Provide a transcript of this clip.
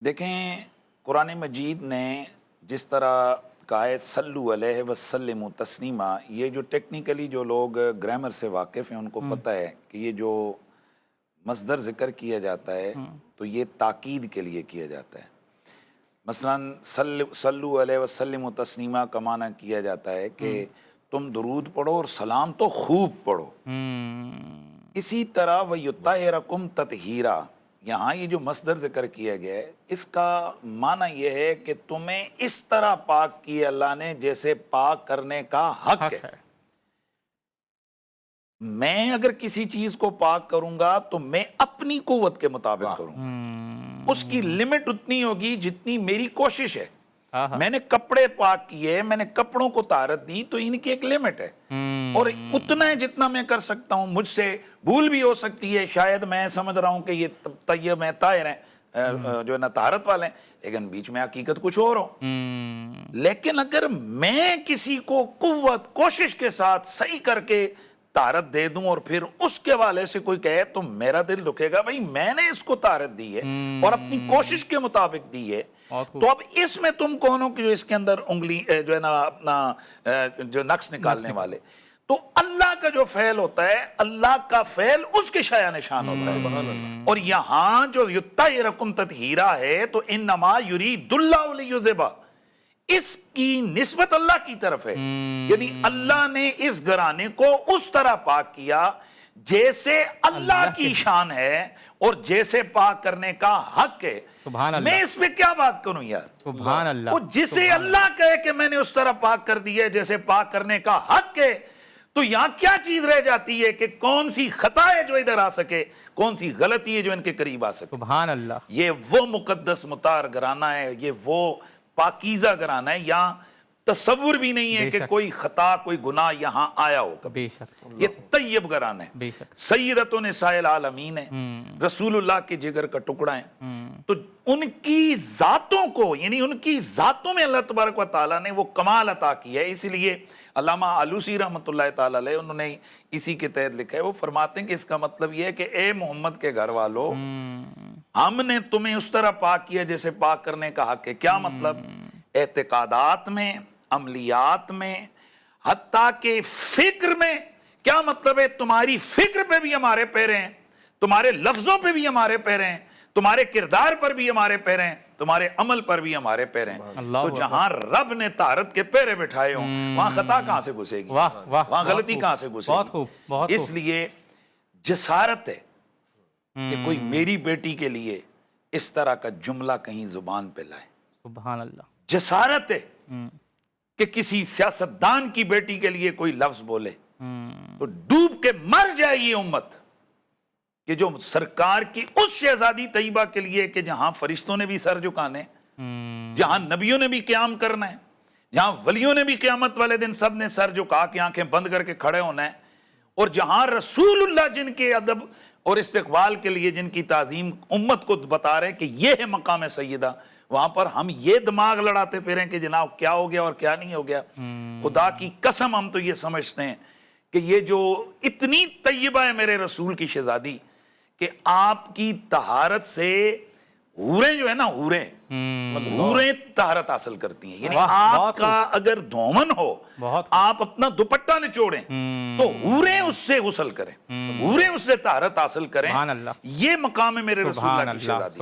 دیکھیں قرآن مجید نے جس طرح کہا ہے صلو علیہ وسلموا تسلیما، یہ جو ٹیکنیکلی جو لوگ گرامر سے واقف ہیں ان کو پتہ ہے کہ یہ جو مصدر ذکر کیا جاتا ہے تو یہ تاکید کے لیے کیا جاتا ہے۔ مثلا صلو علیہ وسلموا تسلیما کا معنی کیا جاتا ہے کہ تم درود پڑھو اور سلام تو خوب پڑھو۔ اسی طرح وَيُطَّهِرَكُمْ تَطْهِيرًا، یہاں یہ جو مصدر ذکر کیا گیا ہے اس کا معنی یہ ہے کہ تمہیں اس طرح پاک کیا اللہ نے جیسے پاک کرنے کا حق ہے۔ میں اگر کسی چیز کو پاک کروں گا تو میں اپنی قوت کے مطابق کروں گا، اس کی لمٹ اتنی ہوگی جتنی میری کوشش ہے۔ میں نے کپڑے پاک کیے، میں نے کپڑوں کو طہارت دی تو ان کی ایک لمٹ ہے، اور اتنا ہے جتنا میں کر سکتا ہوں۔ مجھ سے بھول بھی ہو سکتی ہے، شاید میں سمجھ رہا ہوں کہ یہ طیب ہیں، طاہر ہیں، جو ہے نا طہارت والے ہیں، لیکن بیچ میں حقیقت کچھ اور ہو۔ لیکن اگر میں کسی کو قوت کوشش کے ساتھ صحیح کر کے طہارت دے دوں اور پھر اس کے والے سے کوئی کہے تو میرا دل دکھے گا، بھائی میں نے اس کو طہارت دی ہے اور اپنی کوشش کے مطابق دی ہے، تو اب اس میں تم کون ہو کہ جو اس کے اندر انگلی جو ہے نا اپنا جو نقص نکالنے والے؟ تو اللہ کا جو فعل ہوتا ہے، اللہ کا فعل اس کے شایع نشان ہوتا ہے، اور یہاں جو یطہرکم تطہیرا ہے تو انما یرید اللہ لیذھب، اس کی نسبت اللہ کی طرف ہے، یعنی اللہ نے اس گھرانے کو اس طرح پاک کیا جیسے اللہ کی شان ہے اور جیسے پاک کرنے کا حق ہے۔ میں اس پہ کیا بات کروں یار؟ سبحان اللہ۔ وہ جسے اللہ کہے کہ میں نے اس طرح پاک کر دی ہے جیسے پاک کرنے کا حق ہے، تو یہاں کیا چیز رہ جاتی ہے کہ کون سی خطا ہے جو ادھر آ سکے، کون سی غلطی ہے جو ان کے قریب آ سکے؟ سبحان اللہ۔ یہ وہ مقدس مطہر گھرانہ ہے، یہ وہ پاکیزہ گھرانہ ہے، یہاں تصور بھی نہیں ہے کہ کوئی خطا کوئی گناہ یہاں آیا ہو۔ بے شک یہ طیب گھرانہ ہے، بے شک سیدۃ نساء العالمین ہے، رسول اللہ کے جگر کا ٹکڑا ہے۔ تو ان کی ذاتوں کو، یعنی ان کی ذاتوں میں اللہ تبارک و تعالیٰ نے وہ کمال عطا کیا ہے۔ اس لیے علامہ آلوسی رحمۃ اللہ تعالیٰ علیہ انہوں نے اسی کے تحت لکھا ہے، وہ فرماتے ہیں کہ اس کا مطلب یہ ہے کہ اے محمد کے گھر والو، ہم نے تمہیں اس طرح پاک کیا جیسے پاک کرنے کا حق ہے۔ کیا مطلب؟ اعتقادات میں، عملیات میں، حتیٰ کہ فکر میں۔ کیا مطلب ہے؟ تمہاری فکر پہ بھی ہمارے پیرے ہیں، تمہارے لفظوں پہ بھی ہمارے پیرے ہیں، تمہارے کردار پر بھی ہمارے پیرے ہیں، تمہارے عمل پر بھی ہمارے پیرے ہیں۔ تو جہاں رب نے طہارت کے پیرے بٹھائے ہوں وہاں خطا کہاں سے گھسے گی؟ وہاں غلطی کہاں سے گھسے گی؟ اس لیے جسارت ہے کہ کوئی میری بیٹی کے لیے اس طرح کا جملہ کہیں زبان پہ لائے۔ سبحان اللہ۔ جسارت ہے کہ کسی سیاستدان کی بیٹی کے لیے کوئی لفظ بولے تو ڈوب کے مر جائے یہ امت، کہ جو سرکار کی اس شہزادی طیبہ کے لیے کہ جہاں فرشتوں نے بھی سر جھکانے، جہاں نبیوں نے بھی قیام کرنا ہے، جہاں ولیوں نے بھی قیامت والے دن سب نے سر جھکا کے آنکھیں بند کر کے کھڑے ہونا ہے، اور جہاں رسول اللہ جن کے ادب اور استقبال کے لیے جن کی تعظیم امت کو بتا رہے کہ یہ ہے مقام سیدہ، وہاں پر ہم یہ دماغ لڑاتے پھریں کہ جناب کیا ہو گیا اور کیا نہیں ہو گیا۔ خدا کی قسم ہم تو یہ سمجھتے ہیں کہ یہ جو اتنی طیبہ ہے میرے رسول کی شہزادی کہ آپ کی طہارت سے حوریں جو ہے نا، حوریں طہارت حاصل کرتی ہیں، یعنی آپ کا اگر دھومن ہو، آپ اپنا دوپٹہ نچوڑیں تو حوریں اس سے غسل کریں، حوریں اس سے طہارت حاصل کریں۔ یہ مقام ہے میرے رسول اللہ کی شہزادی۔